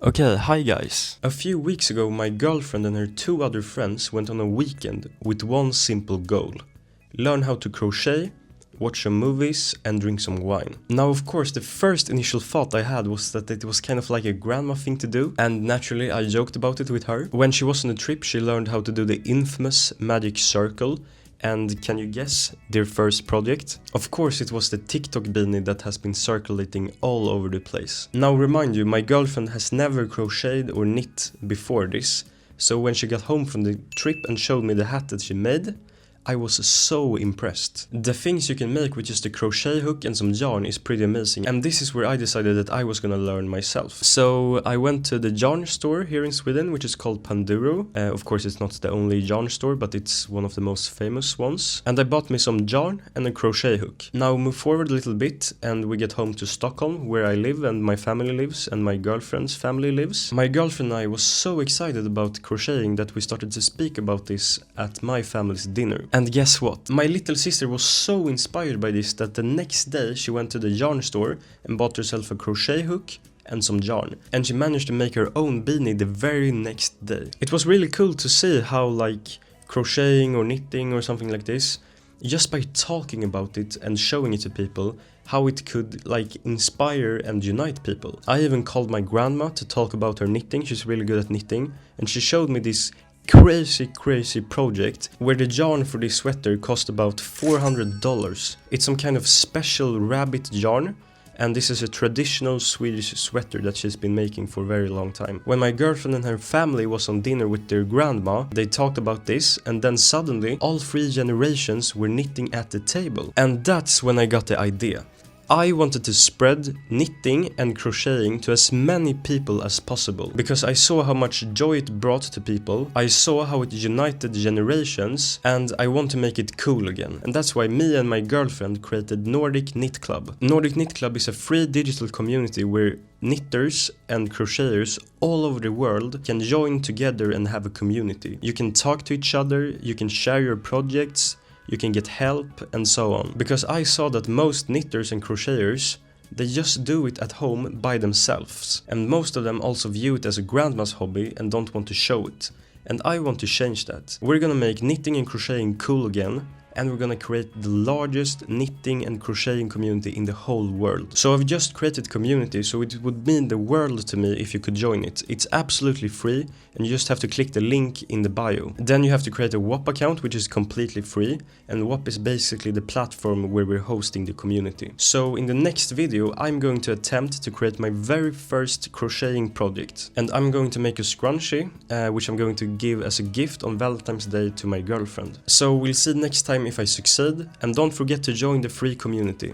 Okay, hi guys. A few weeks ago my girlfriend and her two other friends went on a weekend with one simple goal. Learn how to crochet, watch some movies and drink some wine. Now of course the first initial thought I had was that it was kind of like a grandma thing to do, and naturally I joked about it with her. When she was on a trip she learned how to do the infamous magic circle. And can you guess their first project? Of course it was the TikTok beanie that has been circulating all over the place. Now remind you, my girlfriend has never crocheted or knit before this, so when she got home from the trip and showed me the hat that she made, I was so impressed. The things you can make with just a crochet hook and some yarn is pretty amazing, and this is where I decided that I was gonna learn myself. So I went to the yarn store here in Sweden, which is called Panduro. Of course it's not the only yarn store, but it's one of the most famous ones. And I bought me some yarn and a crochet hook. Now move forward a little bit and we get home to Stockholm, where I live and my family lives and my girlfriend's family lives. My girlfriend and I was so excited about crocheting that we started to speak about this at my family's dinner. And guess what? My little sister was so inspired by this that the next day she went to the yarn store and bought herself a crochet hook and some yarn. And she managed to make her own beanie the very next day. It was really cool to see how like crocheting or knitting or something like this, just by talking about it and showing it to people, how it could like inspire and unite people. I even called my grandma to talk about her knitting. She's really good at knitting, and she showed me this crazy project where the yarn for this sweater cost about $400. It's some kind of special rabbit yarn, and this is a traditional Swedish sweater that she's been making for a very long time. When my girlfriend and her family was on dinner with their grandma, they talked about this, and then suddenly all three generations were knitting at the table. And that's when I got the idea. I wanted to spread knitting and crocheting to as many people as possible, because I saw how much joy it brought to people, I saw how it united generations, and I want to make it cool again. And that's why me and my girlfriend created Nordic Knit Club. Nordic Knit Club is a free digital community where knitters and crocheters all over the world can join together and have a community. You can talk to each other, you can share your projects, you can get help and so on. Because I saw that most knitters and crocheters, they just do it at home by themselves. And most of them also view it as a grandma's hobby and don't want to show it. And I want to change that. We're gonna make knitting and crocheting cool again, and we're gonna create the largest knitting and crocheting community in the whole world. So I've just created community, so it would mean the world to me if you could join it. It's absolutely free, and you just have to click the link in the bio. Then you have to create a WAP account, which is completely free, and WAP is basically the platform where we're hosting the community. So in the next video, I'm going to attempt to create my very first crocheting project. And I'm going to make a scrunchie, which I'm going to give as a gift on Valentine's Day to my girlfriend. So we'll see next time if I succeed, and don't forget to join the free community.